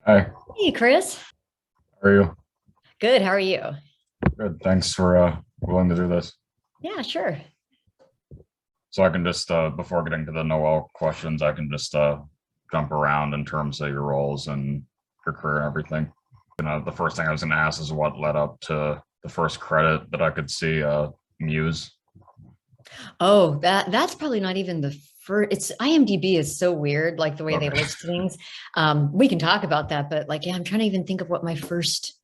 Hi, Hey, Chris. how are you? Good. How are you? Good. Thanks for willing to do this. Yeah, sure. So I can just before getting to the Noel questions, I can just jump around in terms of your roles and your career and everything. The first thing I was gonna ask is what led up to the first credit that I could see, Muse. Oh, that's probably not even the first. It's IMDb is so weird, like the way they Okay. list things. We can talk about that, but like, yeah, I'm trying to even think of what my first.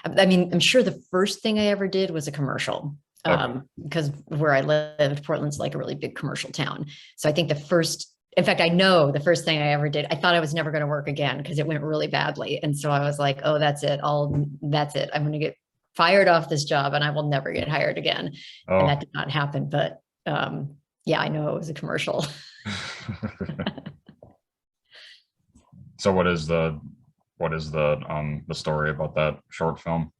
I mean, I'm sure the first thing I ever did was a commercial. Okay. Because where I lived, Portland's like a really big commercial town. So I think the first, in fact, I know the first thing I ever did, I thought I was never going to work again because it went really badly. And so I was like, oh, that's it. I'm going to get fired off this job and I will never get hired again. And Oh. that did not happen. But yeah, I know it was a commercial. So what is the story about that short film?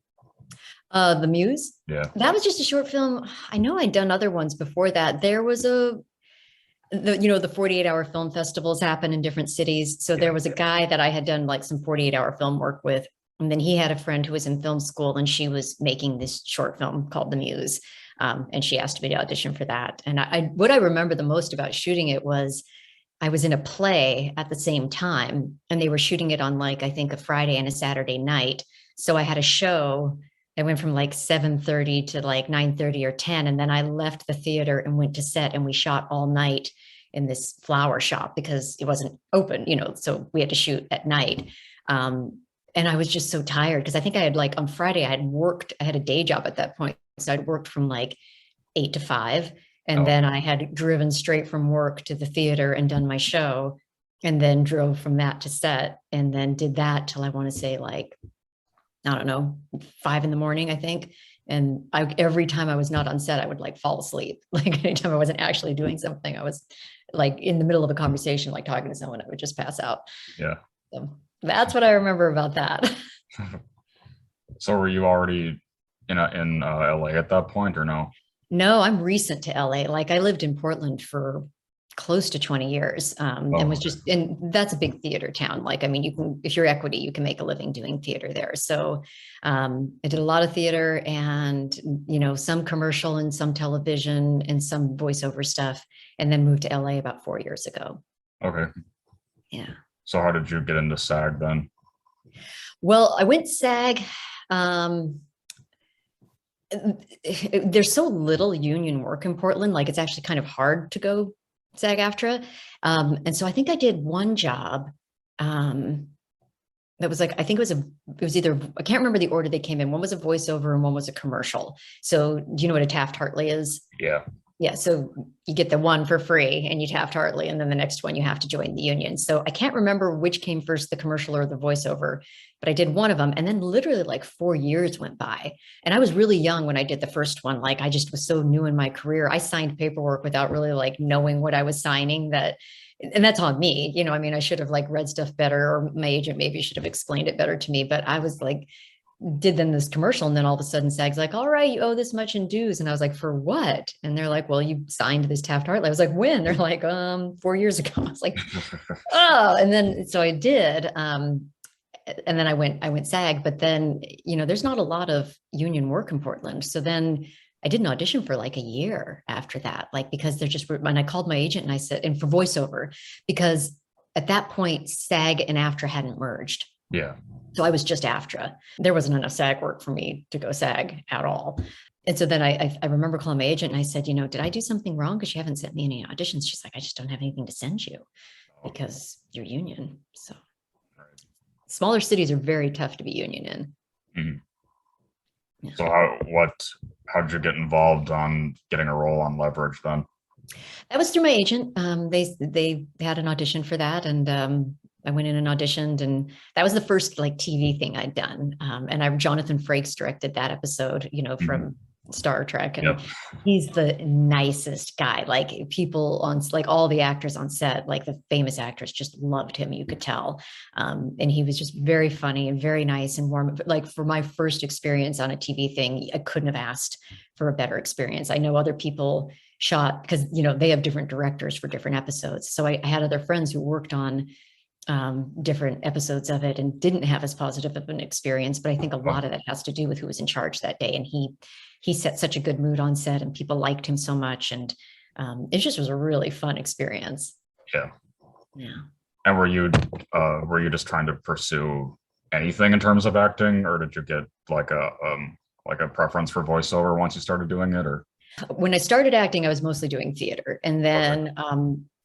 The Muse, Yeah. that was just a short film. I know I'd done other ones before that. There was the 48-hour film festivals happen in different cities. So Yeah. there was a guy that I had done like some 48-hour film work with. And then he had a friend who was in film school and she was making this short film called The Muse. And she asked me to audition for that. And what I remember the most about shooting it was I was in a play at the same time and they were shooting it on like, I think a Friday and a Saturday night. So I had a show that went from like 7:30 to like 9:30 or 10. And then I left the theater and went to set and we shot all night in this flower shop because it wasn't open, so we had to shoot at night. Um, and I was just so tired because I think I had like on Friday, I had a day job at that point. So I'd worked from like 8 to 5. And Oh. then I had driven straight from work to the theater and done my show and then drove from that to set and then did that till I want to say like, I don't know, 5 in the morning, I think. And every time I was not on set, I would like fall asleep. Like anytime I wasn't actually doing something, I was like in the middle of a conversation, like talking to someone, I would just pass out. Yeah. So that's what I remember about that. So were you already in LA at that point or no? No, I'm recent to LA. Like I lived in Portland for close to 20 years, and Oh, was okay. just, and that's a big theater town. Like, I mean, you can, if you're equity, you can make a living doing theater there. So I did a lot of theater and, some commercial and some television and some voiceover stuff, and then moved to LA about 4 years ago. Okay. Yeah. So how did you get into SAG then? Well, I went SAG. Um, there's so little union work in Portland. Like it's actually kind of hard to go SAG-AFTRA. And so I think I did one job um, that was like, I think it was either, I can't remember the order they came in. One was a voiceover and one was a commercial. So do you know what a Taft-Hartley is? Yeah. Yeah, so you get the one for free and you Taft-Hartley, and then the next one you have to join the union. So I can't remember which came first, the commercial or the voiceover, but I did one of them. And then literally like 4 years went by. And I was really young when I did the first one. Like I just was so new in my career. I signed paperwork without really like knowing what I was signing that. And that's on me. I mean, I should have like read stuff better, or my agent maybe should have explained it better to me. But I was like, did then this commercial, and then all of a sudden SAG's like, all right, you owe this much in dues. And I was like, for what? And they're like, well, you signed this Taft-Hartley. I was like, when? They're like, 4 years ago. I was like, oh, and then so I did. And then I went SAG, but then, there's not a lot of union work in Portland. So then I did an audition for like a year after that, like because they're just, and I called my agent and I said, and for voiceover, because at that point, SAG and AFTRA hadn't merged. Yeah. So I was just AFTRA. There wasn't enough SAG work for me to go SAG at all. And so then I remember calling my agent and I said, did I do something wrong? Because you haven't sent me any auditions. She's like, I just don't have anything to send you Oh, because you're union. So right. smaller cities are very tough to be union in. Mhm. Yeah. So how did you get involved on getting a role on Leverage then? That was through my agent. They had an audition for that, and I went in and auditioned, and that was the first like TV thing I'd done. And Jonathan Frakes directed that episode, Mhm. from Star Trek, and Yep. he's the nicest guy. Like people on, like all the actors on set, like the famous actors, just loved him. You could tell, and he was just very funny and very nice and warm. Like for my first experience on a TV thing, I couldn't have asked for a better experience. I know other people shot because they have different directors for different episodes. So I had other friends who worked on different episodes of it and didn't have as positive of an experience. But I think a lot of that has to do with who was in charge that day. And he set such a good mood on set, and people liked him so much. And it just was a really fun experience. Yeah. Yeah. And were you just trying to pursue anything in terms of acting, or did you get like a preference for voiceover once you started doing it? Or When I started acting, I was mostly doing theater, and then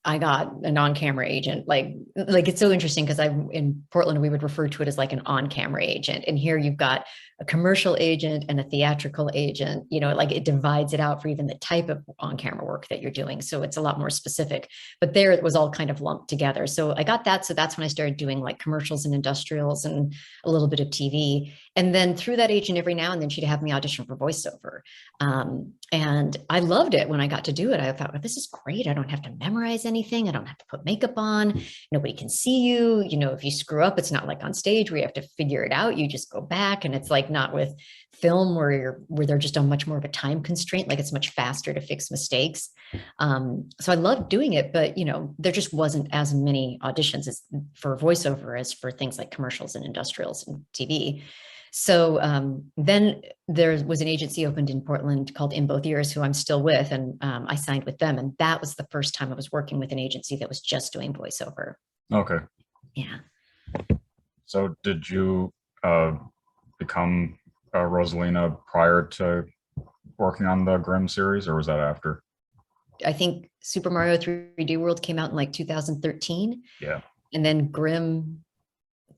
I got a non-camera agent. Like it's so interesting because I'm in Portland, we would refer to it as like an on-camera agent, and here you've got a commercial agent and a theatrical agent. You know, like it divides it out for even the type of on-camera work that you're doing, so it's a lot more specific. But there, it was all kind of lumped together. So I got that. So that's when I started doing like commercials and industrials and a little bit of TV. And then through that agent, every now and then she'd have me audition for voiceover. And I loved it when I got to do it. I thought, well, this is great. I don't have to memorize anything. I don't have to put makeup on. Nobody can see you. You know, if you screw up, it's not like on stage where you have to figure it out. You just go back, and it's like not with film where they're just on much more of a time constraint. Like it's much faster to fix mistakes. So I loved doing it, but you know, there just wasn't as many auditions as for voiceover as for things like commercials and industrials and TV. So then there was an agency opened in Portland called In Both Ears, who I'm still with, and I signed with them. And that was the first time I was working with an agency that was just doing voiceover. okay. Yeah. So did you become Rosalina prior to working on the Grimm series, or was that after? I think Super Mario 3D World came out in like 2013. Yeah. And then Grimm,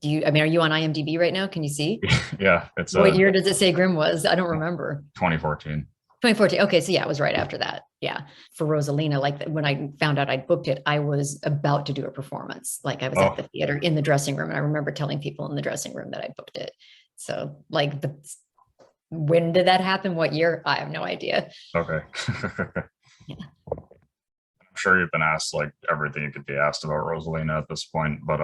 are you on IMDb right now? Can you see? Yeah, it's What year does it say Grimm was? I don't remember. 2014. 2014. Okay, so yeah, it was right after that. Yeah, for Rosalina, like when I found out I'd booked it, I was about to do a performance. Like I was at the theater in the dressing room, and I remember telling people in the dressing room that I booked it. So like when did that happen? What year? I have no idea. Okay. Yeah. I'm sure you've been asked like everything you could be asked about Rosalina at this point, but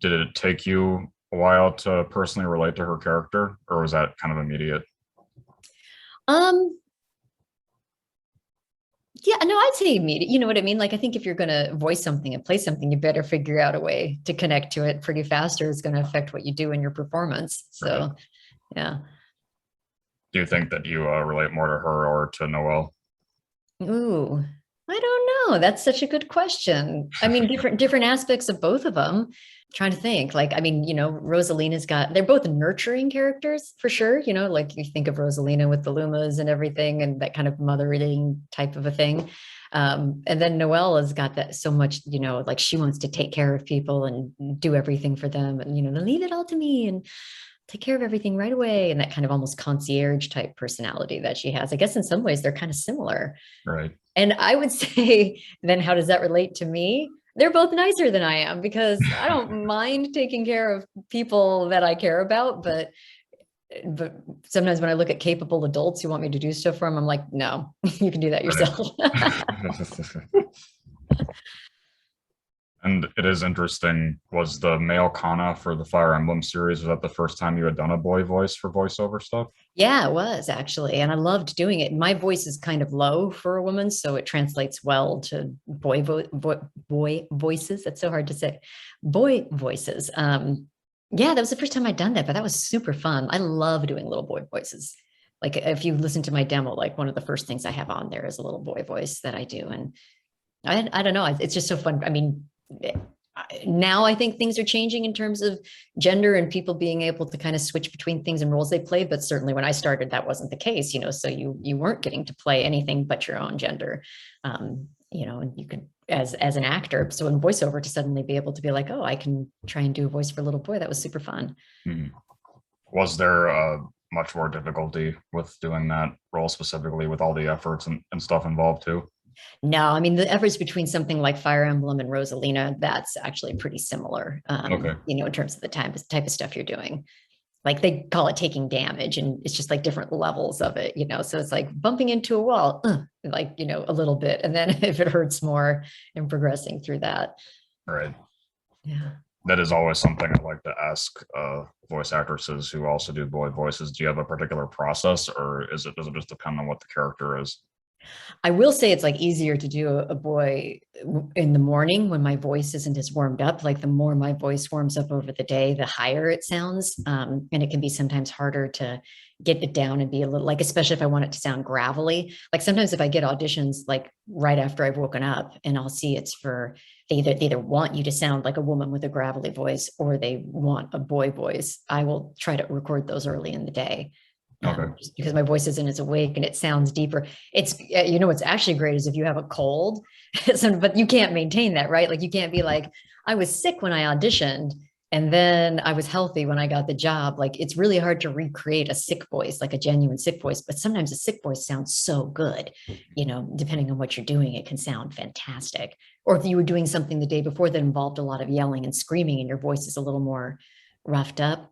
did it take you a while to personally relate to her character, or was that kind of immediate? Yeah, no, I'd say immediate. You know what I mean? Like, I think if you're going to voice something and play something, you better figure out a way to connect to it pretty fast, or it's going to affect what you do in your performance. So, Right. yeah. Do you think that you relate more to her or to Noel? Ooh, I don't know. That's such a good question. I mean, different aspects of both of them. Trying to think, like, I mean, you know, they're both nurturing characters for sure. You know, like you think of Rosalina with the Lumas and everything, and that kind of mothering type of a thing. And then Noelle has got that so much, you know, like she wants to take care of people and do everything for them, and you know, leave it all to me and take care of everything right away. And that kind of almost concierge type personality that she has. I guess in some ways they're kind of similar. Right. And I would say, then how does that relate to me? They're both nicer than I am, because I don't mind taking care of people that I care about, but sometimes when I look at capable adults who want me to do stuff for them, I'm like, no, you can do that yourself. And it is interesting, was the male Kana for the Fire Emblem series, was that the first time you had done a boy voice for voiceover stuff? Yeah, it was actually. And I loved doing it. My voice is kind of low for a woman, so it translates well to boy voices. That's so hard to say. Boy voices. Yeah, that was the first time I'd done that, but that was super fun. I love doing little boy voices. Like if you listen to my demo, like one of the first things I have on there is a little boy voice that I do. And I don't know. It's just so fun. I mean, now I think things are changing in terms of gender and people being able to kind of switch between things and roles they play. But certainly when I started, that wasn't the case, you know, so you weren't getting to play anything but your own gender, you know, and you could, as an actor. So in voiceover, to suddenly be able to be like, oh, I can try and do a voice for a little boy. That was super fun. Was there much more difficulty with doing that role specifically, with all the efforts and stuff involved too? No, I mean, the efforts between something like Fire Emblem and Rosalina, that's actually pretty similar, Okay. you know, in terms of the type of stuff you're doing. Like they call it taking damage, and it's just like different levels of it, you know? So it's like bumping into a wall, like, you know, a little bit. And then if it hurts more, and progressing through that. Right. Yeah. That is always something I like to ask voice actresses who also do boy voices. Do you have a particular process, or does it just depend on what the character is? I will say it's like easier to do a boy in the morning when my voice isn't as warmed up. Like the more my voice warms up over the day, the higher it sounds. And it can be sometimes harder to get it down and be a little like, especially if I want it to sound gravelly. Like sometimes if I get auditions like right after I've woken up and I'll see it's for they either want you to sound like a woman with a gravelly voice or they want a boy voice. I will try to record those early in the day. Okay. Just because my voice isn't as awake and it sounds deeper. It's, what's actually great is if you have a cold, so, but you can't maintain that, right? Like you can't be like, I was sick when I auditioned and then I was healthy when I got the job. Like it's really hard to recreate a sick voice, like a genuine sick voice, but sometimes a sick voice sounds so good, depending on what you're doing, it can sound fantastic. Or if you were doing something the day before that involved a lot of yelling and screaming and your voice is a little more roughed up,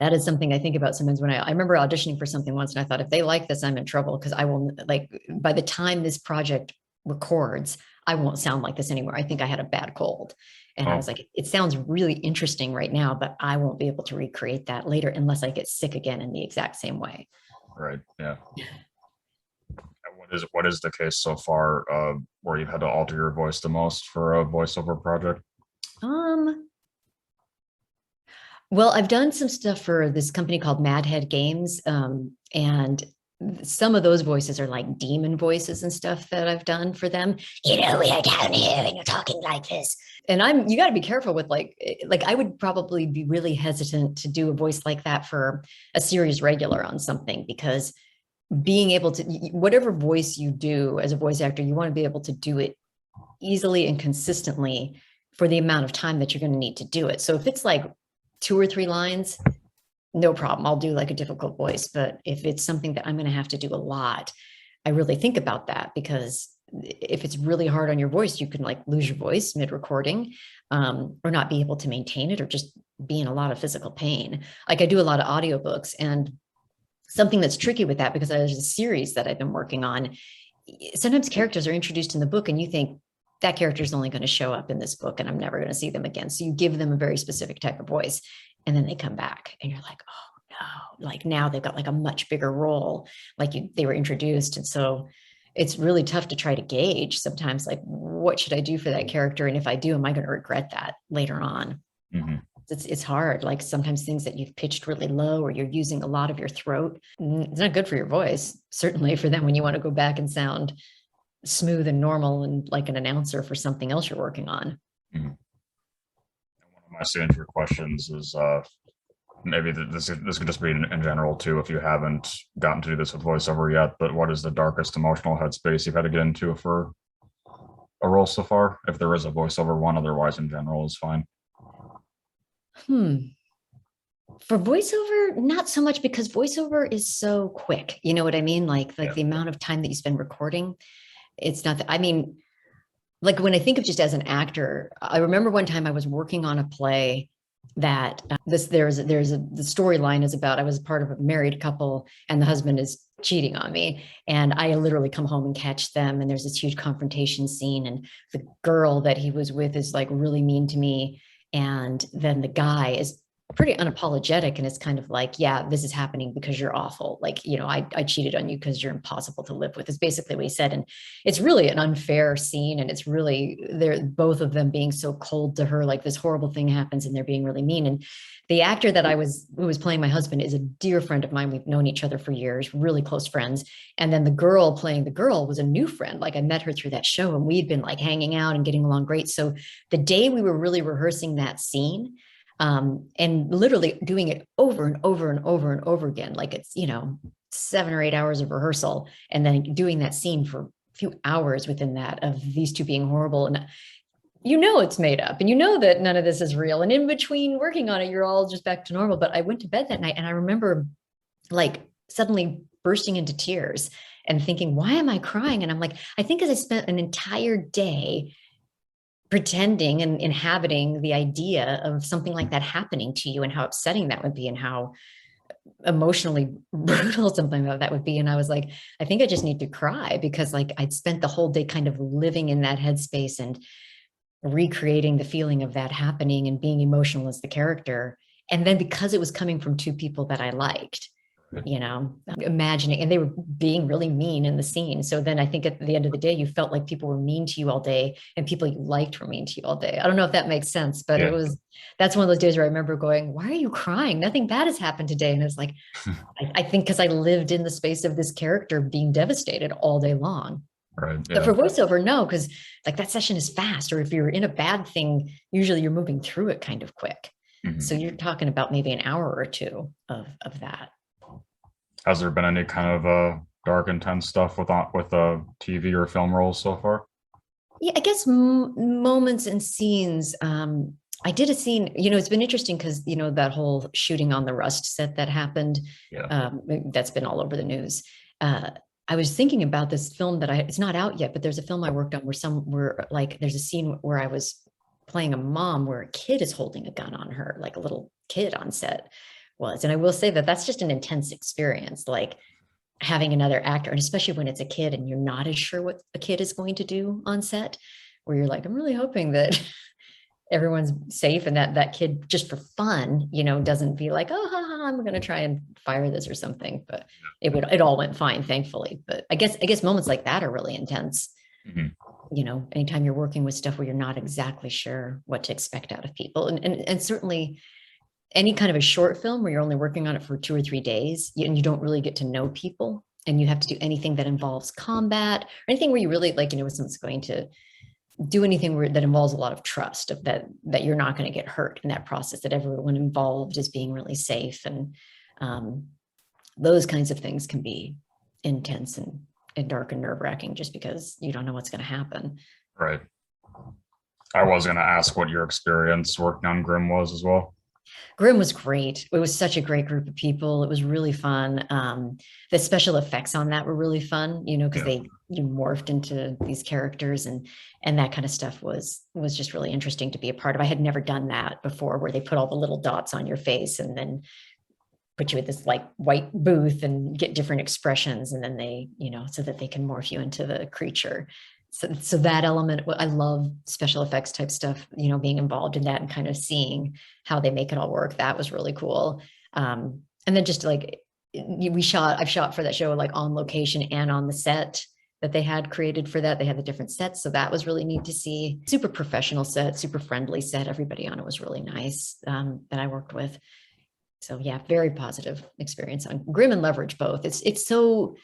that is something I think about sometimes when I remember auditioning for something once and I thought, if they like this, I'm in trouble because I will like by the time this project records, I won't sound like this anymore. I think I had a bad cold. And I was Oh, like, it sounds really interesting right now, but I won't be able to recreate that later unless I get sick again in the exact same way. right. Yeah. And what is the case so far where you've had to alter your voice the most for a voiceover project? Um, Well, I've done some stuff for this company called Madhead Games, and some of those voices are like demon voices and stuff that I've done for them. We are down here and you're talking like this. And you got to be careful with like I would probably be really hesitant to do a voice like that for a series regular on something because being able to whatever voice you do as a voice actor, you want to be able to do it easily and consistently for the amount of time that you're going to need to do it. So if it's like 2 or 3 lines, no problem. I'll do like a difficult voice. But if it's something that I'm going to have to do a lot, I really think about that because if it's really hard on your voice, you can like lose your voice mid recording or not be able to maintain it or just be in a lot of physical pain. Like I do a lot of audiobooks and something that's tricky with that because there's a series that I've been working on. Sometimes characters are introduced in the book and you think that character is only going to show up in this book and I'm never going to see them again. So you give them a very specific type of voice and then they come back and you're like, oh no, like now they've got like a much bigger role, like they were introduced. And so it's really tough to try to gauge sometimes like, what should I do for that character? And if I do, am I going to regret that later on? Hmm. It's hard. Like sometimes things that you've pitched really low or you're using a lot of your throat, it's not good for your voice. Certainly for them when you want to go back and sound smooth and normal and like an announcer for something else you're working on. Hmm. One of my signature questions is maybe this could just be in general too if you haven't gotten to do this with voiceover yet, but what is the darkest emotional headspace you've had to get into for a role so far? If there is a voiceover one, otherwise in general is fine. Hmm. For voiceover, not so much because voiceover is so quick. You know what I mean? Like Yeah. the amount of time that you spend recording, it's not that, I mean, like when I think of just as an actor, I remember one time I was working on a play that the storyline is about I was part of a married couple and the husband is cheating on me and I literally come home and catch them and there's this huge confrontation scene and the girl that he was with is like really mean to me and then the guy is pretty unapologetic and it's kind of like, yeah, this is happening because you're awful, like, I cheated on you because you're impossible to live with is basically what he said. And it's really an unfair scene and it's really they're both of them being so cold to her, like this horrible thing happens and they're being really mean. And the actor who was playing my husband is a dear friend of mine. We've known each other for years, really close friends. And then the girl playing the girl was a new friend. Like I met her through that show and we'd been like hanging out and getting along great. So the day we were really rehearsing that scene, and literally doing it over and over and over and over again, like it's 7 or 8 hours of rehearsal and then doing that scene for a few hours within that of these two being horrible and it's made up and that none of this is real and in between working on it you're all just back to normal. But I went to bed that night and I remember like suddenly bursting into tears and thinking, why am I crying? And I'm like, I think as I spent an entire day pretending and inhabiting the idea of something like that happening to you and how upsetting that would be and how emotionally brutal something like that would be. And I was like, I think I just need to cry because like I'd spent the whole day kind of living in that headspace and recreating the feeling of that happening and being emotional as the character. And then because it was coming from two people that I liked, you know, imagining, and they were being really mean in the scene. So then I think at the end of the day, you felt like people were mean to you all day and people you liked were mean to you all day. I don't know if that makes sense, but Yeah. that's one of those days where I remember going, why are you crying? Nothing bad has happened today. And it's like, I think because I lived in the space of this character being devastated all day long. Right. But Yeah. for voiceover, no, because like that session is fast, or if you're in a bad thing, usually you're moving through it kind of quick. So Mhm. you're talking about maybe an hour or two of that. Has there been any kind of dark, intense stuff with TV or film roles so far? Yeah, I guess moments and scenes. I did a scene, you know, it's been interesting because, you know, that whole shooting on the Rust set that happened, Yeah. that's been all over the news. Uh, I was thinking about this film that it's not out yet, but there's a film I worked on where like, there's a scene where I was playing a mom where a kid is holding a gun on her, like a little kid on set was. And I will say that that's just an intense experience. Like, having another actor, and especially when it's a kid and you're not as sure what a kid is going to do on set, where you're like, I'm really hoping that everyone's safe and that that kid just for fun, you know, doesn't be like, oh, ha, ha, I'm going to try and fire this or something. But it all went fine, thankfully. But I guess moments like that are really intense. Mhm. You know, anytime you're working with stuff where you're not exactly sure what to expect out of people, and certainly any kind of a short film where you're only working on it for 2 or 3 days and you don't really get to know people, and you have to do anything that involves combat or anything where you really like, you know, someone's going to do anything that involves a lot of trust of that you're not going to get hurt in that process, that everyone involved is being really safe. And um, those kinds of things can be intense and dark and nerve wracking just because you don't know what's going to happen. Right. I was going to ask what your experience working on Grimm was as well. Grimm was great. It was such a great group of people. It was really fun. The special effects on that were really fun, you know, because Yeah. you morphed into these characters, and that kind of stuff was just really interesting to be a part of. I had never done that before, where they put all the little dots on your face and then put you at this like white booth and get different expressions, and then they, you know, so that they can morph you into the creature. So that element, I love special effects type stuff, you know, being involved in that and kind of seeing how they make it all work. That was really cool. And then just like I've shot for that show like on location and on the set that they had created for that. They had the different sets. So that was really neat to see. Super professional set, super friendly set. Everybody on it was really nice, that I worked with. So yeah, very positive experience on Grimm and Leverage both. It's so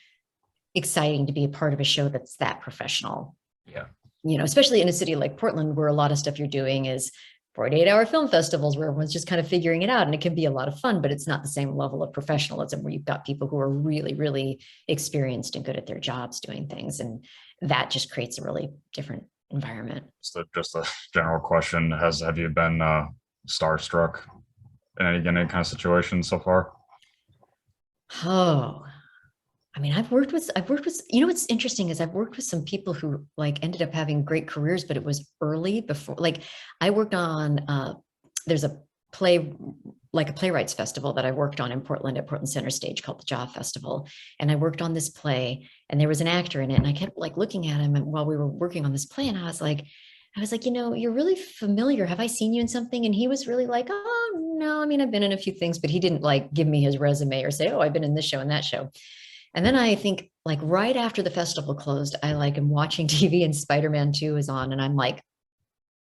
exciting to be a part of a show that's that professional. Yeah. You know, especially in a city like Portland, where a lot of stuff you're doing is 48-hour film festivals where everyone's just kind of figuring it out, and it can be a lot of fun, but it's not the same level of professionalism where you've got people who are really, really experienced and good at their jobs doing things. And that just creates a really different environment. Just a general question: have you been starstruck in any kind of situation so far? Oh, I mean, I've worked with, you know, what's interesting is I've worked with some people who like ended up having great careers, but it was early before, like I worked on, there's a play, like a playwrights festival that I worked on in Portland at Portland Center Stage called the Jaw Festival. And I worked on this play and there was an actor in it. And I kept like looking at him while we were working on this play. And I was like, you know, you're really familiar. Have I seen you in something? And he was really like, oh no, I mean, I've been in a few things, but he didn't like give me his resume or say, oh, I've been in this show and that show. And then I think like right after the festival closed, I like am watching TV and Spider-Man 2 is on. And I'm like,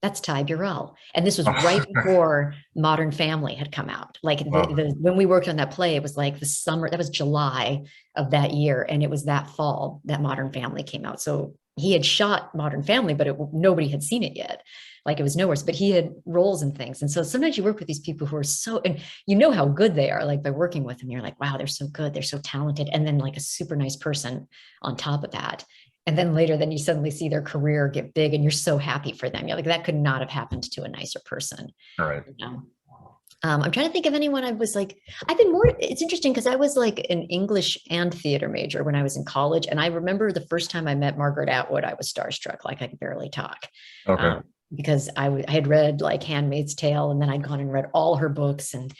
that's Ty Burrell. And this was right before Modern Family had come out. Like Wow. when we worked on that play, it was like the summer, that was July of that year. And it was that fall that Modern Family came out. So he had shot Modern Family, but nobody had seen it yet. Like it was nowhere, but he had roles and things. And so sometimes you work with these people who are so, and you know how good they are, like by working with them, you're like, wow, they're so good. They're so talented. And then like a super nice person on top of that. And then later, then you suddenly see their career get big and you're so happy for them. You're like, that could not have happened to a nicer person. All right. You know? I'm trying to think of anyone I was like, it's interesting because I was like an English and theater major when I was in college. And I remember the first time I met Margaret Atwood, I was starstruck, like I could barely talk. Okay. Because I had read like Handmaid's Tale, and then I'd gone and read all her books. And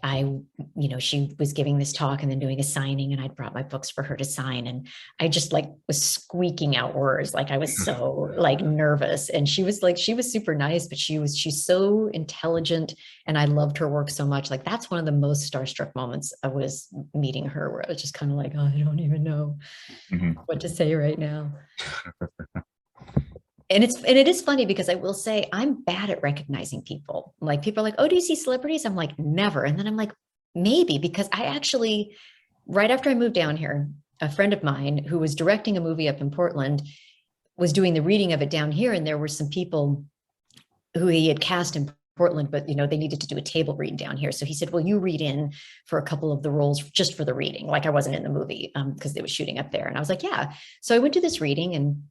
she was giving this talk and then doing a signing, and I'd brought my books for her to sign, and I just like was squeaking out words. Like I was so like nervous, and she was super nice, but she's so intelligent, and I loved her work so much. Like that's one of the most starstruck moments I was meeting her, where I was just kind of like, oh, I don't even know what to say right now. And it is funny because I will say I'm bad at recognizing people. Like people are like, oh, do you see celebrities? I'm like, never. And then I'm like, maybe, because I actually, right after I moved down here, a friend of mine who was directing a movie up in Portland was doing the reading of it down here. And there were some people who he had cast in Portland, but they needed to do a table read down here. So he said, well, you read in for a couple of the roles just for the reading. Like I wasn't in the movie because they was shooting up there. And I was like, yeah. So I went to this reading, and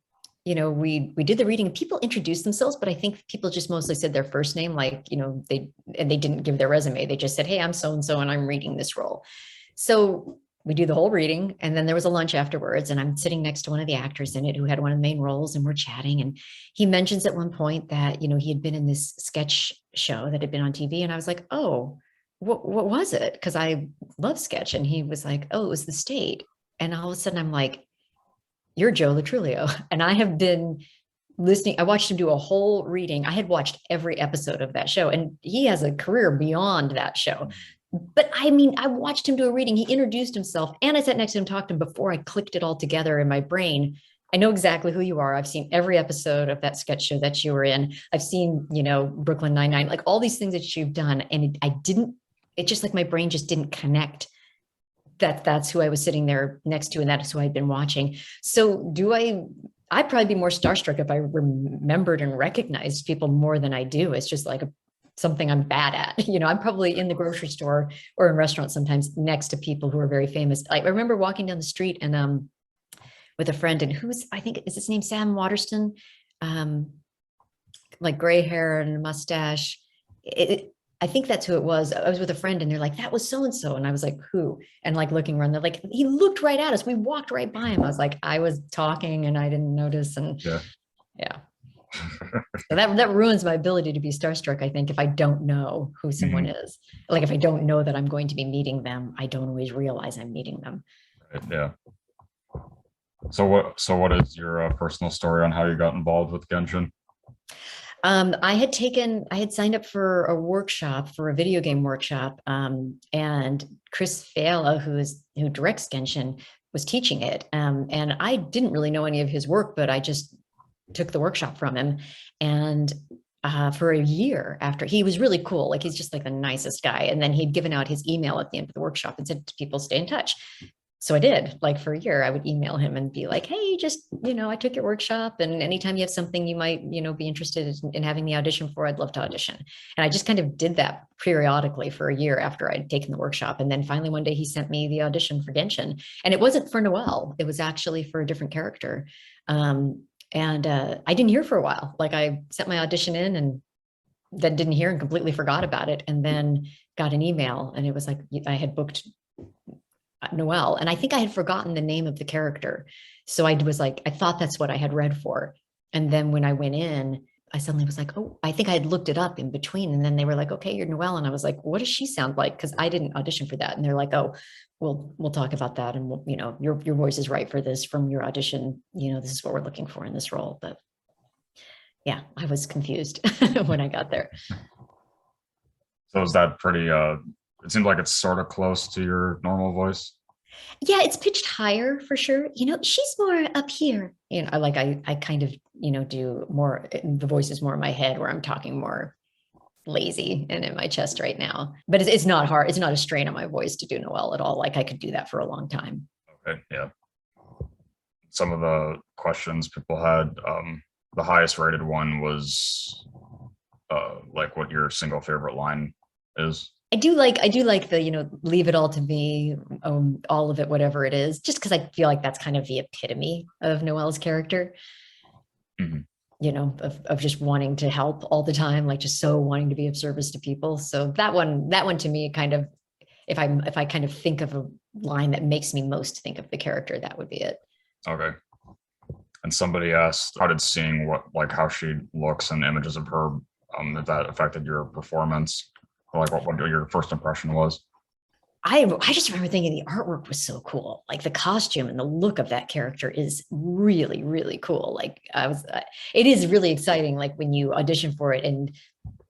we did the reading, and people introduced themselves, but I think people just mostly said their first name, like, they didn't give their resume. They just said, hey, I'm so-and-so, and I'm reading this role. So we do the whole reading, and then there was a lunch afterwards, and I'm sitting next to one of the actors in it who had one of the main roles, and we're chatting, and he mentions at one point that, he had been in this sketch show that had been on TV. And I was like, oh, what was it? Because I love sketch. And he was like, oh, it was The State. And all of a sudden I'm like, you're Joe Latrulio. And I have been listening. I watched him do a whole reading. I had watched every episode of that show, and he has a career beyond that show. But I mean, I watched him do a reading. He introduced himself, and I sat next to him, talked to him before I clicked it all together in my brain. I know exactly who you are. I've seen every episode of that sketch show that you were in. I've seen, Brooklyn Nine-Nine, like all these things that you've done. And it just like my brain just didn't connect that's who I was sitting there next to, and that's who I'd been watching. So I'd probably be more starstruck if I remembered and recognized people more than I do. It's just like something I'm bad at. I'm probably in the grocery store or in restaurants sometimes next to people who are very famous. Like I remember walking down the street and with a friend, and I think is his name Sam Waterston, like gray hair and a mustache. I think that's who it was. I was with a friend, and they're like, that was so-and-so. And I was like, who? And like looking around, they're like, he looked right at us. We walked right by him. I was like, I was talking and I didn't notice. And yeah. So that ruins my ability to be starstruck, I think, if I don't know who someone is. Like if I don't know that I'm going to be meeting them, I don't always realize I'm meeting them. Right, yeah. So what is your personal story on how you got involved with Genshin? I had signed up for a workshop, for a video game workshop, and Chris Faye, who directs Genshin, was teaching it. And I didn't really know any of his work, but I just took the workshop from him. And for a year after, he was really cool. Like he's just like the nicest guy. And then he'd given out his email at the end of the workshop and said to people, stay in touch. So I did. Like for a year, I would email him and be like, hey, just, I took your workshop, and anytime you have something you might, be interested in having the audition for, I'd love to audition. And I just kind of did that periodically for a year after I'd taken the workshop. And then finally one day he sent me the audition for Genshin, and it wasn't for Noelle. It was actually for a different character. And I didn't hear for a while. Like I sent my audition in and then didn't hear and completely forgot about it. And then got an email, and it was like, I had booked Noel, and I think I had forgotten the name of the character. So I was like, I thought that's what I had read for. And then when I went in, I suddenly was like, oh, I think I had looked it up in between. And then they were like, okay, you're Noelle. And I was like, what does she sound like? Because I didn't audition for that. And they're like, oh, we'll talk about that. And your voice is right for this from your audition. This is what we're looking for in this role. But yeah, I was confused when I got there. So is that pretty it seems like it's sort of close to your normal voice. Yeah, it's pitched higher for sure. She's more up here. I kind of, do more, the voice is more in my head, where I'm talking more lazy and in my chest right now. But it's not hard. It's not a strain on my voice to do Noelle at all. Like I could do that for a long time. Okay, yeah. Some of the questions people had, the highest rated one was like what your single favorite line is. I do like the, leave it all to me, all of it, whatever it is, just because I feel like that's kind of the epitome of Noelle's character, of just wanting to help all the time, like just so wanting to be of service to people. So that one to me kind of, if I kind of think of a line that makes me most think of the character, that would be it. Okay. And somebody asked, how did seeing how she looks and images of her, if that affected your performance? Like what your first impression was? I just remember thinking the artwork was so cool. Like the costume and the look of that character is really, really cool. Like it is really exciting. Like when you audition for it and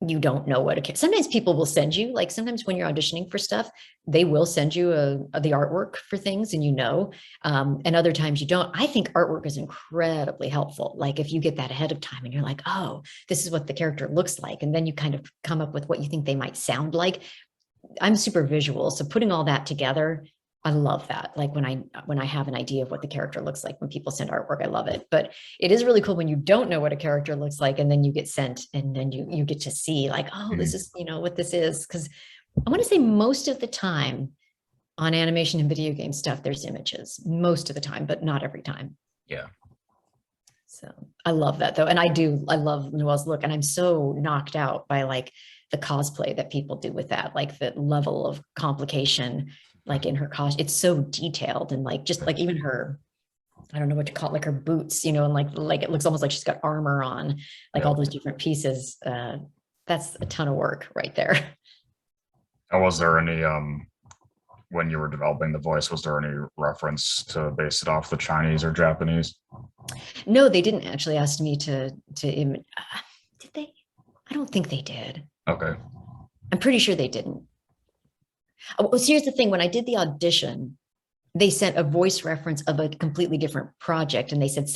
you don't know what sometimes people will send you, like sometimes when you're auditioning for stuff, they will send you the artwork for things and and other times you don't. I think artwork is incredibly helpful. Like if you get that ahead of time and you're like, oh, this is what the character looks like. And then you kind of come up with what you think they might sound like. I'm super visual. So putting all that together, I love that. Like when I have an idea of what the character looks like when people send artwork, I love it. But it is really cool when you don't know what a character looks like and then you get sent and then you get to see like, oh, this is, what this is. Because I want to say most of the time on animation and video game stuff, there's images most of the time, but not every time. Yeah. So I love that though. And I love Noelle's look. And I'm so knocked out by like the cosplay that people do with that, like the level of complication, like in her costume. It's so detailed and like, just like even her, I don't know what to call it, like her boots, and like it looks almost like she's got armor on, like all those different pieces. That's a ton of work right there. And was there any, when you were developing the voice, was there any reference to base it off the Chinese or Japanese? No, they didn't actually ask me did they? I don't think they did. Okay. I'm pretty sure they didn't. Oh, so here's the thing. When I did the audition, they sent a voice reference of a completely different project. And they said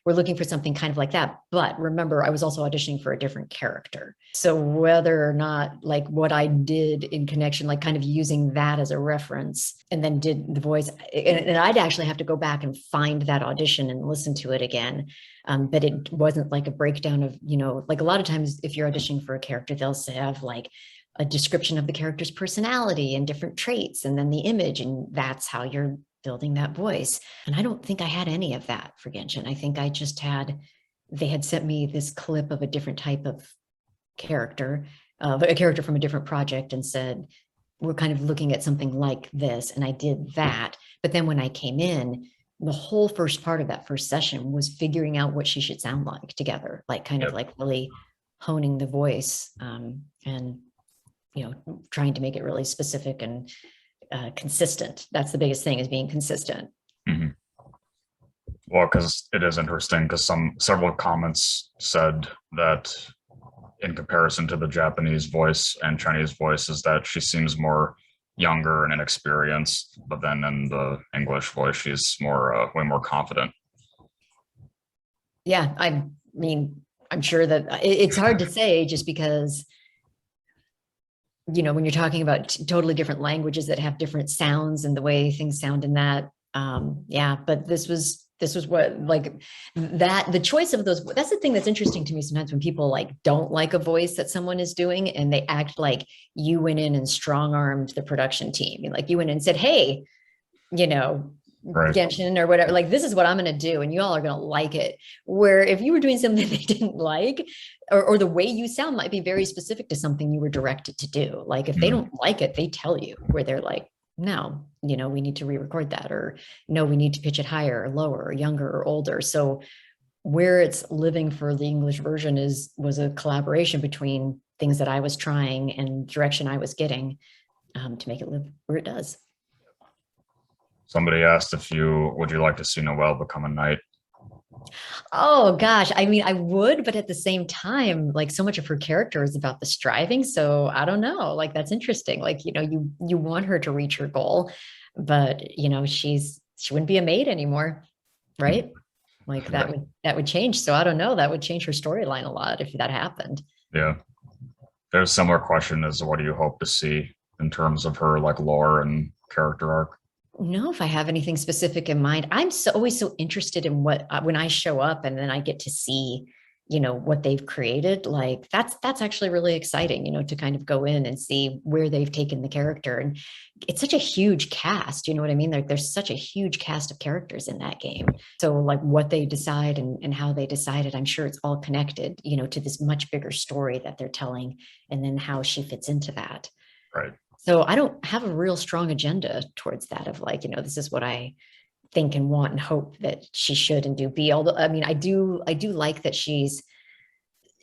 we're looking for something kind of like that. But remember, I was also auditioning for a different character. So whether or not like what I did in connection, like kind of using that as a reference and then did the voice, and I'd actually have to go back and find that audition and listen to it again. But it wasn't like a breakdown of, like a lot of times if you're auditioning for a character, they'll have like a description of the character's personality and different traits, and then the image, and that's how you're building that voice. And I don't think I had any of that for Genshin. I think I just they had sent me this clip of a different type of character, a character from a different project, and said, we're kind of looking at something like this. And I did that. But then when I came in, the whole first part of that first session was figuring out what she should sound like together, like kind of like really honing the voice, and trying to make it really specific and consistent. That's the biggest thing, is being consistent. Mm-hmm. Well, because it is interesting, because several comments said that in comparison to the Japanese voice and Chinese voice is that she seems more younger and inexperienced, but then in the English voice, she's way more confident. Yeah, I mean, I'm sure that it's hard to say just because when you're talking about totally different languages that have different sounds and the way things sound in that, but this was what, like, that the choice of those, that's the thing that's interesting to me sometimes when people like don't like a voice that someone is doing and they act like you went in and strong-armed the production team. Like you went in and said, hey, right, Genshin or whatever, like, this is what I'm going to do and you all are going to like it. Where if you were doing something they didn't like, or the way you sound might be very specific to something you were directed to do. Like if they don't like it, they tell you, where they're like, no, we need to re-record that, or no, we need to pitch it higher or lower or younger or older. So where it's living for the English version was a collaboration between things that I was trying and direction I was getting, to make it live where it does. Somebody asked would you like to see Noelle become a knight? Oh gosh, I mean, I would, but at the same time, like so much of her character is about the striving. So I don't know, like that's interesting. Like, you want her to reach her goal, but she wouldn't be a maid anymore, right? Like that would change. So I don't know, that would change her storyline a lot if that happened. Yeah. There's a similar question as what do you hope to see in terms of her like lore and character arc? No, if I have anything specific in mind. I'm always so interested in what, when I show up and then I get to see, what they've created. Like that's actually really exciting, to kind of go in and see where they've taken the character. And it's such a huge cast, you know what I mean? There's such a huge cast of characters in that game. So like what they decide and how they decided, I'm sure it's all connected, to this much bigger story that they're telling, and then how she fits into that. Right. So I don't have a real strong agenda towards that of like, this is what I think and want and hope that she should and do be. Although, I mean, I do like that she's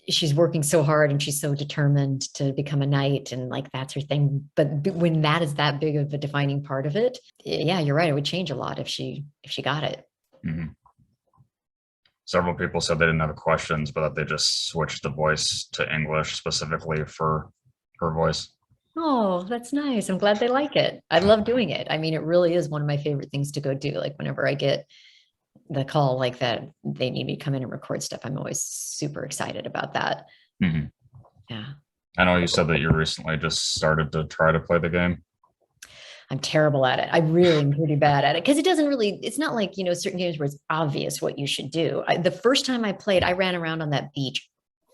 she's working so hard and she's so determined to become a knight and like that's her thing. But when that is that big of a defining part of it, yeah, you're right. It would change a lot if she got it. Mm-hmm. Several people said they didn't have questions, but that they just switched the voice to English specifically for her voice. Oh, that's nice. I'm glad they like it. I love doing it. I mean, it really is one of my favorite things to go do. Like whenever I get the call like that, they need me to come in and record stuff. I'm always super excited about that. Mm-hmm. Yeah. I know you said that you recently just started to try to play the game. I'm terrible at it. I really am pretty bad at it because it doesn't really, it's not like, certain games where it's obvious what you should do. The first time I played, I ran around on that beach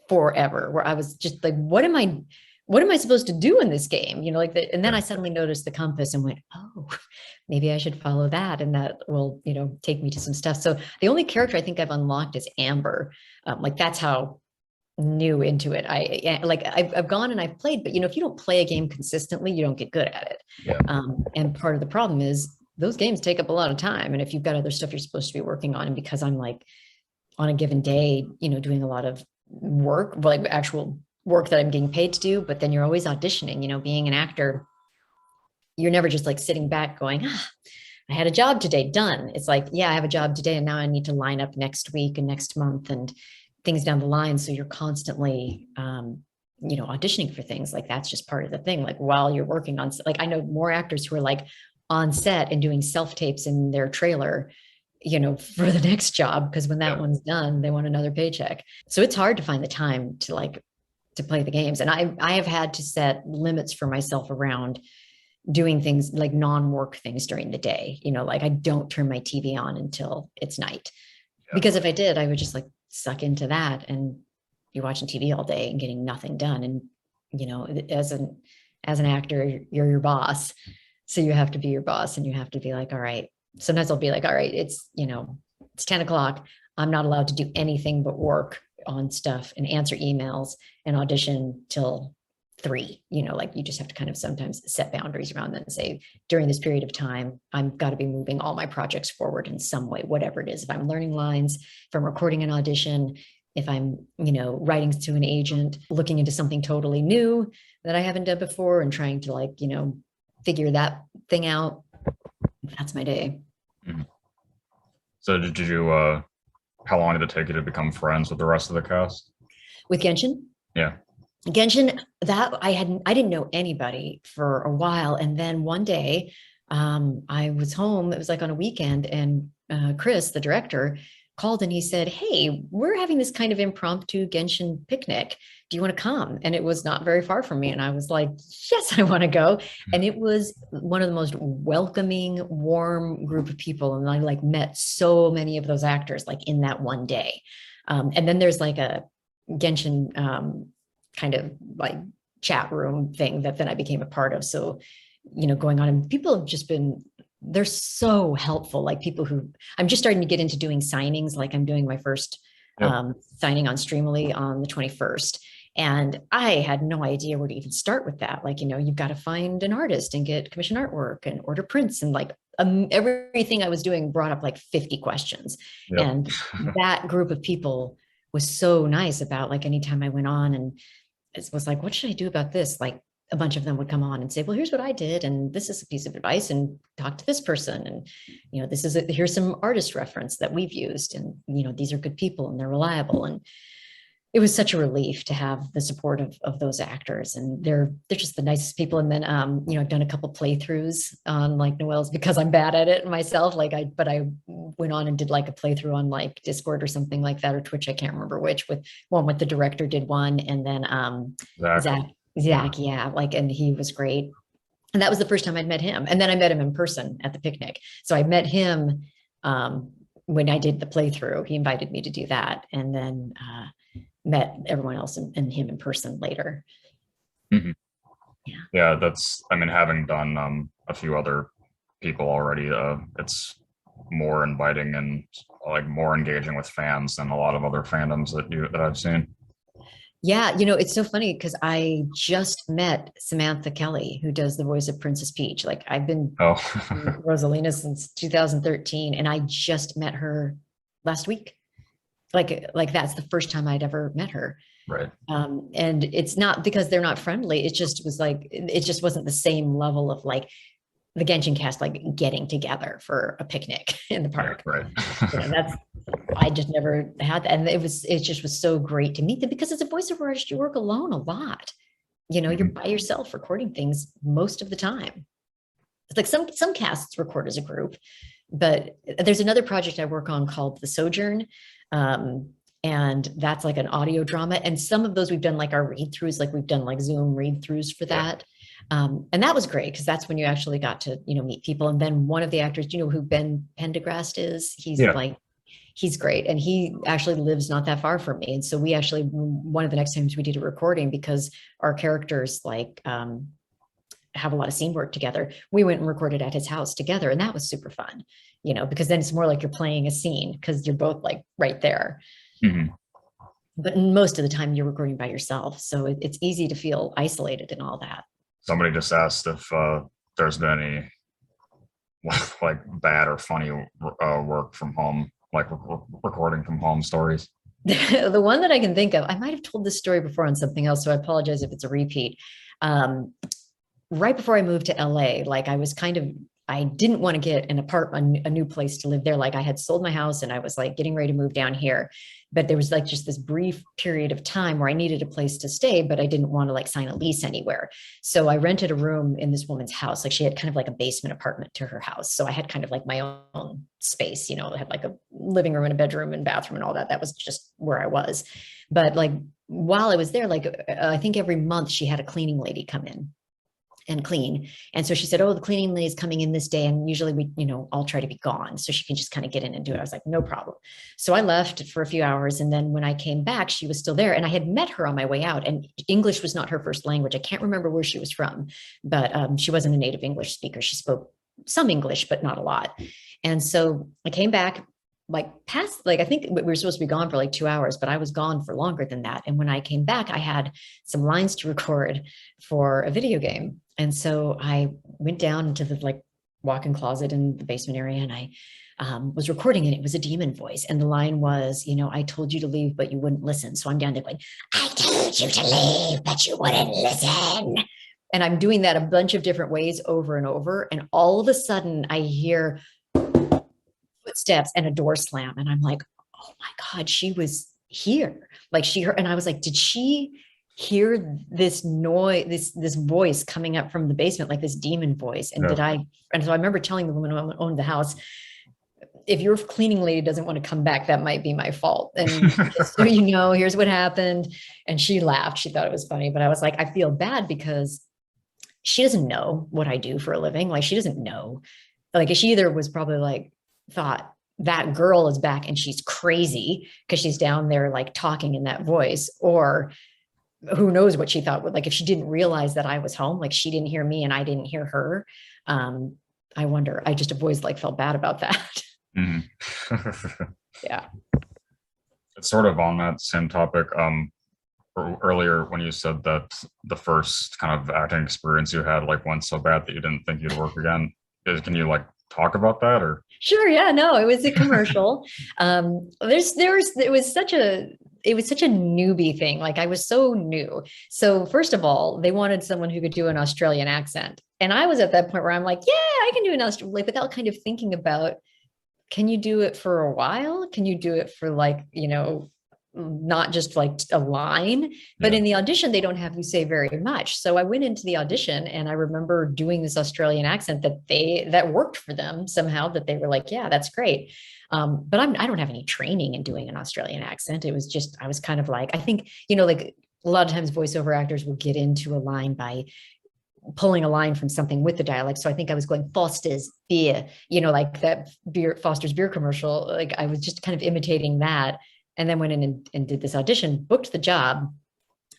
forever where I was just like, what am I supposed to do in this game? Like that. And then I suddenly noticed the compass and went, oh, maybe I should follow that. And that will, take me to some stuff. So the only character I think I've unlocked is Amber. Like that's how new into it. I've gone and I've played, but if you don't play a game consistently, you don't get good at it. Yeah. And part of the problem is those games take up a lot of time. And if you've got other stuff you're supposed to be working on, and because I'm like on a given day, doing a lot of work, like actual work that I'm getting paid to do, but then you're always auditioning, being an actor, you're never just like sitting back going, I had a job today, done. It's like, yeah, I have a job today and now I need to line up next week and next month and things down the line. So you're constantly, auditioning for things. Like that's just part of the thing. Like while you're working on, like I know more actors who are like on set and doing self-tapes in their trailer, for the next job, because when that one's done, they want another paycheck. So it's hard to find the time to play the games. And I have had to set limits for myself around doing things like non-work things during the day. Like I don't turn my TV on until it's night. Because if I did, I would just like suck into that and be watching TV all day and getting nothing done. And, as an actor, you're your boss. So you have to be your boss and you have to be like, all right, sometimes I'll be like, all right, it's 10 o'clock. I'm not allowed to do anything but work on stuff and answer emails and audition till 3. Like you just have to kind of sometimes set boundaries around that and say, during this period of time, I've got to be moving all my projects forward in some way, whatever it is. If I'm learning lines, if I'm recording an audition, if I'm, writing to an agent, looking into something totally new that I haven't done before and trying to like, figure that thing out. That's my day. Mm-hmm. So did you, how long did it take you to become friends with the rest of the cast? With Genshin? Yeah. Genshin, that I didn't know anybody for a while. And then one day I was home, it was like on a weekend, and Chris, the director, called and he said, hey, we're having this kind of impromptu Genshin picnic. Do you want to come? And it was not very far from me. And I was like, yes, I want to go. And it was one of the most welcoming, warm group of people. And I like met so many of those actors like in that one day. And then there's like a Genshin kind of like chat room thing that then I became a part of. So, going on, and people have just been, they're so helpful. Like people who, I'm just starting to get into doing signings. Like I'm doing my first signing on Streamily on the 21st. And I had no idea where to even start with that. Like, you've got to find an artist and get commission artwork and order prints. And like everything I was doing brought up like 50 questions. Yep. And that group of people was so nice about like, anytime I went on and it was like, what should I do about this? Like a bunch of them would come on and say, well, here's what I did. And this is a piece of advice, and talk to this person. And, this is, here's some artist reference that we've used. And, these are good people and they're reliable. And it was such a relief to have the support of those actors, and they're just the nicest people. And then, I've done a couple playthroughs on like Noelle's because I'm bad at it myself. But I went on and did like a playthrough on like Discord or something like that, or Twitch. I can't remember which, with the director did one. And then, Zach. Yeah. Like, and he was great. And that was the first time I'd met him. And then I met him in person at the picnic. So I met him, when I did the playthrough. He invited me to do that. And then, met everyone else and him in person later. Mm-hmm. Yeah, that's, I mean, having done a few other people already, it's more inviting and like more engaging with fans than a lot of other fandoms that I've seen. Yeah, it's so funny because I just met Samantha Kelly, who does the voice of Princess Peach. Like I've been Rosalina since 2013, and I just met her last week. Like that's the first time I'd ever met her. Right. And it's not because they're not friendly. It just was like, it just wasn't the same level of like the Genshin cast, like getting together for a picnic in the Yeah. park. Right. That's, I just never had that. And it just was so great to meet them because as a voiceover artist, you work alone a lot. You're by yourself recording things most of the time. It's like some casts record as a group, but there's another project I work on called The Sojourn. And that's like an audio drama. And some of those we've done like our read throughs, like we've done like Zoom read throughs for that. And that was great because that's when you actually got to, meet people. And then one of the actors, who Ben Pendergrast is? He's great. And he actually lives not that far from me. And so we actually, one of the next times we did a recording because our characters like, have a lot of scene work together. We went and recorded at his house together. And that was super fun, because then it's more like you're playing a scene because you're both like right there. Mm-hmm. But most of the time you're recording by yourself. So it's easy to feel isolated and all that. Somebody just asked if there's been any like bad or funny work from home, like recording from home stories. The one that I can think of, I might have told this story before on something else, so I apologize if it's a repeat. Right before I moved to LA, like I didn't want to get an apartment, a new place to live there. Like I had sold my house and I was like getting ready to move down here. But there was like just this brief period of time where I needed a place to stay, but I didn't want to like sign a lease anywhere. So I rented a room in this woman's house. Like she had kind of like a basement apartment to her house. So I had kind of like my own space, I had like a living room and a bedroom and bathroom and all that. That was just where I was. But like while I was there, like I think every month she had a cleaning lady come in and clean. And so she said, oh, the cleaning lady is coming in this day. And usually we, I'll try to be gone. So she can just kind of get in and do it. I was like, no problem. So I left for a few hours. And then when I came back, she was still there. And I had met her on my way out. And English was not her first language. I can't remember where she was from, but she wasn't a native English speaker. She spoke some English, but not a lot. And so I came back I think we were supposed to be gone for like 2 hours, but I was gone for longer than that. And when I came back, I had some lines to record for a video game. And so I went down into the like walk-in closet in the basement area and I was recording and it was a demon voice. And the line was, I told you to leave, but you wouldn't listen. So I'm down there going, I told you to leave, but you wouldn't listen. And I'm doing that a bunch of different ways over and over. And all of a sudden I hear footsteps and a door slam. And I'm like, oh my God, she was here. Like she heard, and I was like, did she hear this noise, this voice coming up from the basement, like this demon voice? And and so I remember telling the woman who owned the house, if your cleaning lady doesn't want to come back, that might be my fault. And just so here's what happened. And she laughed. She thought it was funny, but I was like, I feel bad because she doesn't know what I do for a living. Like she doesn't know, like she either was probably like, thought that girl is back and she's crazy because she's down there like talking in that voice, or who knows what she thought. Like if she didn't realize that I was home, like she didn't hear me and I didn't hear her. I wonder, I just have always like felt bad about that. Mm-hmm. Yeah. It's sort of on that same topic. Earlier when you said that the first kind of acting experience you had like went so bad that you didn't think you'd work again, can you like talk about that? Or sure, yeah, no, it was a commercial. It was such a newbie thing. Like I was so new. So first of all, they wanted someone who could do an Australian accent, and I was at that point where I'm like, yeah, I can do an Australian, like without kind of thinking about, can you do it for a while? Can you do it for like not just like a line, but in the audition, they don't have you say very much. So I went into the audition and I remember doing this Australian accent that worked for them somehow, that they were like, yeah, that's great. But I don't have any training in doing an Australian accent. It was just, I was kind of like, I think, like a lot of times voiceover actors will get into a line by pulling a line from something with the dialect. So I think I was going Foster's beer, like that Foster's beer commercial. Like I was just kind of imitating that. And then went in and did this audition, booked the job,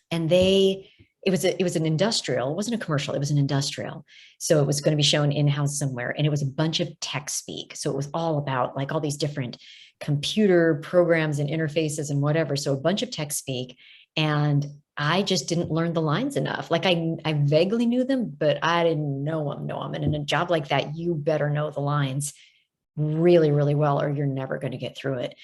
and it was an industrial. It wasn't a commercial. It was an industrial. So it was going to be shown in-house somewhere, and it was a bunch of tech speak. So it was all about like all these different computer programs and interfaces and whatever. So a bunch of tech speak, and I just didn't learn the lines enough. Like I vaguely knew them, but I didn't know them. And in a job like that, you better know the lines really, really well, or you're never going to get through it.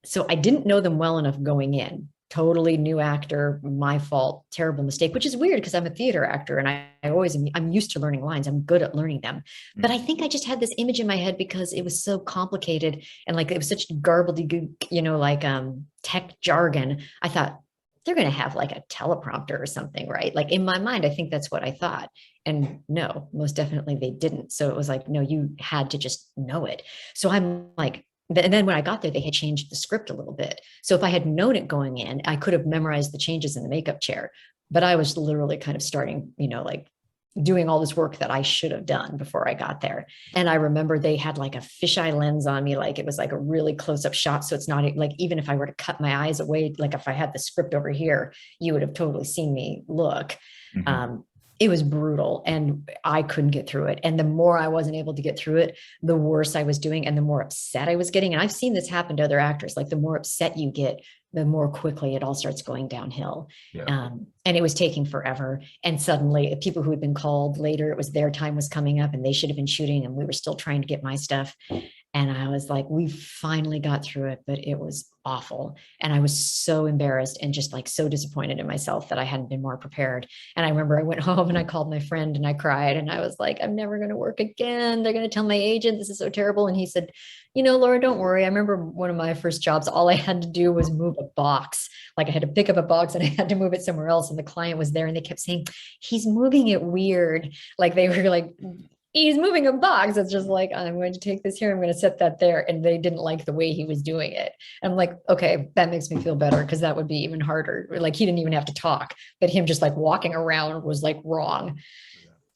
So I didn't know them well enough going in. totally new actor, my fault, terrible mistake, which is weird because I'm a theater actor and I'm used to learning lines. I'm good at learning them. But I think I just had this image in my head because it was so complicated and like it was such garbledy, like tech jargon. I thought they're going to have like a teleprompter or something, right? Like in my mind, I think that's what I thought. And no, most definitely they didn't. So it was like, no, you had to just know it. So I'm like, and then when I got there, they had changed the script a little bit. So if I had known it going in, I could have memorized the changes in the makeup chair. But I was literally kind of starting, like doing all this work that I should have done before I got there. And I remember they had like a fisheye lens on me, like it was like a really close up shot. So it's not like, even if I were to cut my eyes away, like if I had the script over here, you would have totally seen me look. It was brutal and I couldn't get through it. And the more I wasn't able to get through it, the worse I was doing and the more upset I was getting. And I've seen this happen to other actors. Like the more upset you get, the more quickly it all starts going downhill. And it was taking forever. And suddenly people who had been called later, it was their time was coming up and they should have been shooting and we were still trying to get my stuff. And I was like, we finally got through it, but it was awful. And I was so embarrassed and just like so disappointed in myself that I hadn't been more prepared. And I remember I went home and I called my friend and I cried and I was like, I'm never going to work again. They're going to tell my agent, this is so terrible. And he said, Laura, don't worry. I remember one of my first jobs, all I had to do was move a box. Like I had to pick up a box and I had to move it somewhere else. And the client was there and they kept saying, he's moving it weird. Like they were like, he's moving a box. It's just like, I'm going to take this here. I'm going to set that there. And they didn't like the way he was doing it. And I'm like, okay, that makes me feel better because that would be even harder. Like he didn't even have to talk, but him just like walking around was like wrong.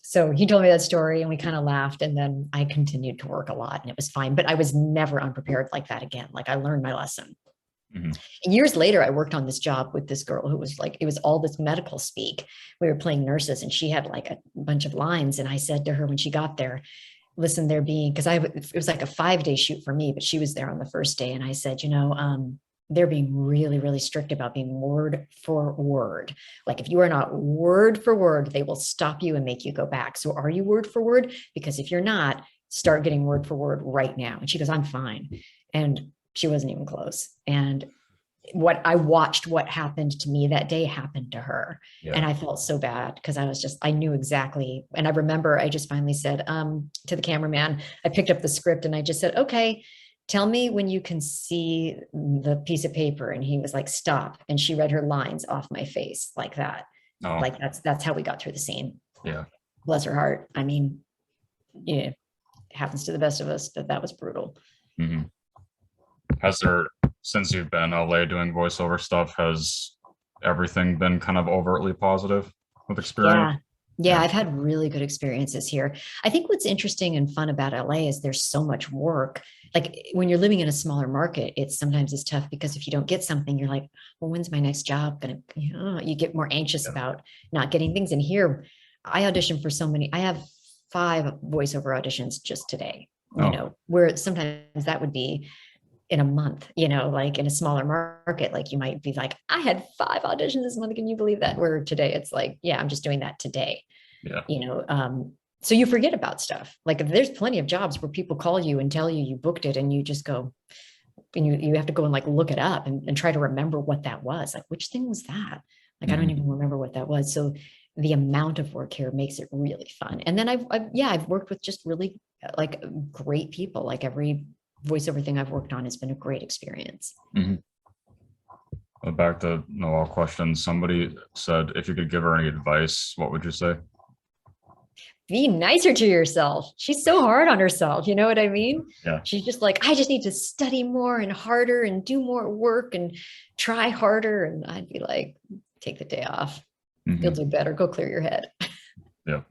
So he told me that story and we kind of laughed. And then I continued to work a lot and it was fine, but I was never unprepared like that again. Like I learned my lesson. And years later, I worked on this job with this girl who was like, it was all this medical speak. We were playing nurses and she had like a bunch of lines. And I said to her when she got there, listen, because it was like a 5-day shoot for me, but she was there on the first day. And I said, they're being really, really strict about being word for word. Like if you are not word for word, they will stop you and make you go back. So are you word for word? Because if you're not, start getting word for word right now. And she goes, I'm fine. And she wasn't even close. And what happened to me that day happened to her. And I felt so bad because I knew exactly. And I remember I just finally said to the cameraman, I picked up the script and I just said, okay, tell me when you can see the piece of paper. And he was like, stop. And she read her lines off my face like that. Oh. Like that's how we got through the scene. Yeah. Bless her heart. I mean, it happens to the best of us, but that was brutal. Mm-hmm. Since you've been in LA doing voiceover stuff, has everything been kind of overtly positive with experience? Yeah, I've had really good experiences here. I think what's interesting and fun about LA is there's so much work. Like when you're living in a smaller market, sometimes it's tough because if you don't get something, you're like, well, when's my next job gonna, you get more anxious about not getting things. And here I audition for so many, I have 5 voiceover auditions just today, where sometimes that would be in a month, like in a smaller market, like you might be like, I had 5 auditions this month. Can you believe that? Where today it's like, yeah, I'm just doing that today. So you forget about stuff. Like if there's plenty of jobs where people call you and tell you booked it and you just go and you have to go and like look it up and try to remember what that was. Like, which thing was that? Like, I don't even remember what that was. So the amount of work here makes it really fun. And then I've worked with just really like great people. Like every voiceover thing I've worked on has been a great experience. Back to Noel question. Somebody said, if you could give her any advice, what would you say? Be nicer to yourself. She's so hard on herself. You know what I mean? Yeah. She's just like, I just need to study more and harder and do more work and try harder. And I'd be like, take the day off. You'll do better. Go clear your head. Yeah.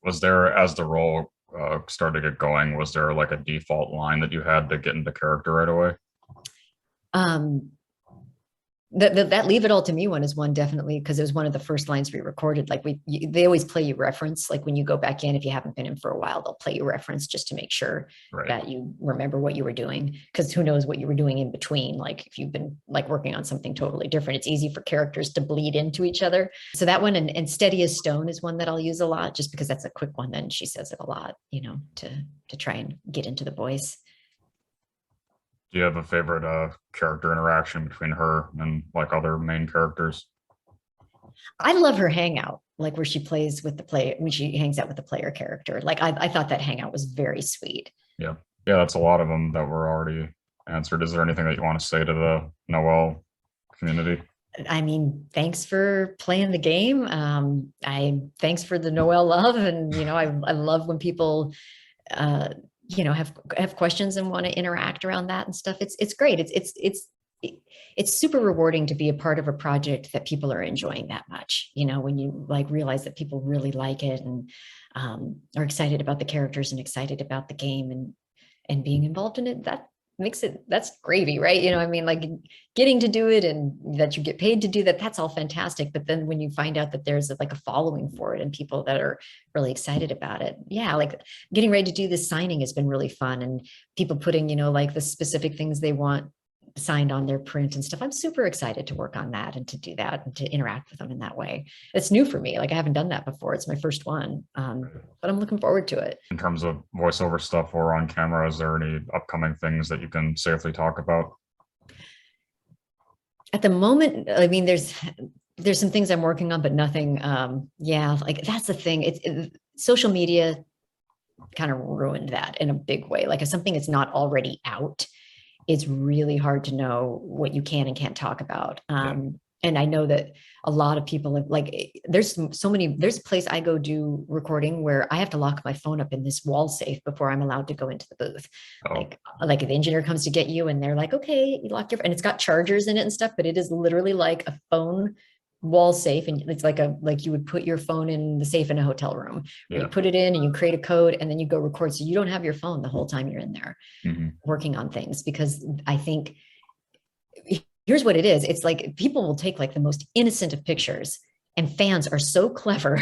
Was there, as the role started to get going, was there like a default line that you had to get into character right away? That leave it all to me one is one, definitely, because it was one of the first lines we recorded. Like they always play you reference. Like when you go back in, if you haven't been in for a while, they'll play you reference just to make sure that you remember what you were doing. Because who knows what you were doing in between. Like if you've been like working on something totally different, it's easy for characters to bleed into each other. So that one and Steady as Stone is one that I'll use a lot, just because that's a quick one. Then she says it a lot, to try and get into the voice. Do you have a favorite character interaction between her and like other main characters? I love her hangout, like where she plays with the player when she hangs out with the player character. Like I thought that hangout was very sweet. Yeah. Yeah, that's a lot of them that were already answered. Is there anything that you want to say to the Noel community? I mean, thanks for playing the game. Thanks for the Noel love, and I love when people uh, have questions and want to interact around that and stuff. It's great. It's super rewarding to be a part of a project that people are enjoying that much. When you like realize that people really like it and are excited about the characters and excited about the game and being involved in it, that's gravy, right? I mean, like getting to do it and that you get paid to do that, that's all fantastic. But then when you find out that there's like a following for it and people that are really excited about it, yeah, like getting ready to do this signing has been really fun, and people putting, like the specific things they want signed on their print and stuff. I'm super excited to work on that and to do that and to interact with them in that way. It's new for me. Like I haven't done that before. It's my first one. But I'm looking forward to it. In terms of voiceover stuff or on camera, is there any upcoming things that you can safely talk about? At the moment, I mean, there's some things I'm working on, but nothing. Yeah, like that's the thing. Social media kind of ruined that in a big way. Like if something is not already out, it's really hard to know what you can and can't talk about. And I know that a lot of people have, like, there's a place I go do recording where I have to lock my phone up in this wall safe before I'm allowed to go into the booth. Oh, Like if the engineer comes to get you and they're like, okay, you lock your, and it's got chargers in it and stuff, but it is literally like a phone wall safe. And it's like you would put your phone in the safe in a hotel room where yeah. you put it in and you create a code and then you go record. So you don't have your phone the whole time you're in there working on things, because I think here's what it is. It's like people will take like the most innocent of pictures, and fans are so clever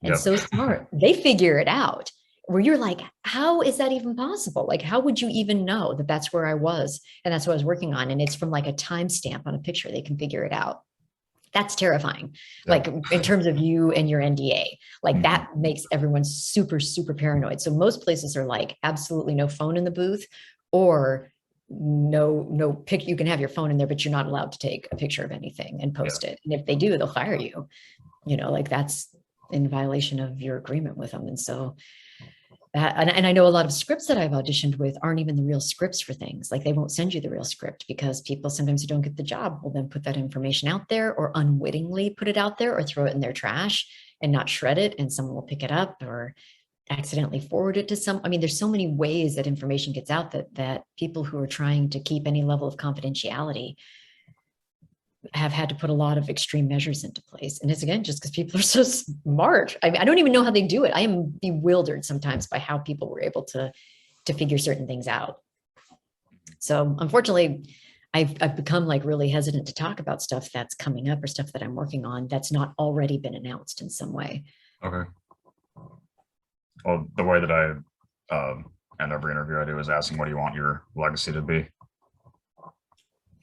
and Yep. so smart. They figure it out where you're like, how is that even possible? Like, how would you even know that that's where I was? And that's what I was working on. And it's from like a timestamp on a picture. They can figure it out. That's terrifying. Yep. Like in terms of you and your NDA, like that makes everyone super, super paranoid. So most places are like absolutely no phone in the booth, or no pic. You can have your phone in there, but you're not allowed to take a picture of anything and post it. And if they do, they'll fire you. Like that's in violation of your agreement with them. And so that, and I know a lot of scripts that I've auditioned with aren't even the real scripts for things. Like they won't send you the real script because people sometimes who don't get the job will then put that information out there, or unwittingly put it out there, or throw it in their trash and not shred it, and someone will pick it up or accidentally forward it to some. I mean, there's so many ways that information gets out that people who are trying to keep any level of confidentiality have had to put a lot of extreme measures into place. And it's again just because people are so smart. I don't even know how they do it. I am bewildered sometimes by how people were able to figure certain things out. So unfortunately, I've become like really hesitant to talk about stuff that's coming up or stuff that I'm working on that's not already been announced in some way. Okay. Well, the way that I end every interview I do is asking, what do you want your legacy to be?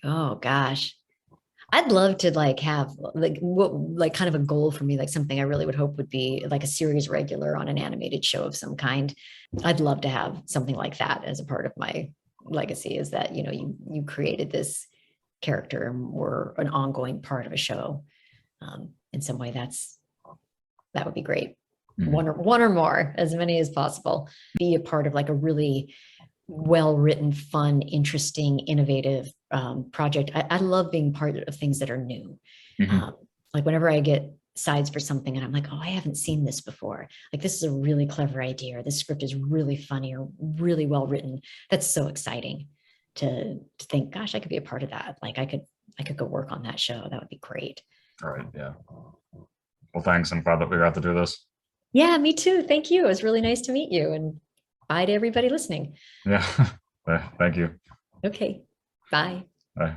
Oh gosh. I'd love to like have like kind of a goal for me, like something I really would hope would be like a series regular on an animated show of some kind. I'd love to have something like that as a part of my legacy, is that, you created this character and were an ongoing part of a show. In some way, that would be great. One or more, as many as possible. Be a part of like a really well-written, fun, interesting, innovative project. I love being part of things that are new. Like whenever I get sides for something and I'm like, oh, I haven't seen this before. Like this is a really clever idea, or this script is really funny or really well written. That's so exciting to think, gosh, I could be a part of that. Like I could go work on that show. That would be great. All right. Yeah. Well, thanks. I'm glad that we got to do this. Yeah, me too. Thank you. It was really nice to meet you, and bye to everybody listening. Yeah. Thank you. Okay. Bye. Bye.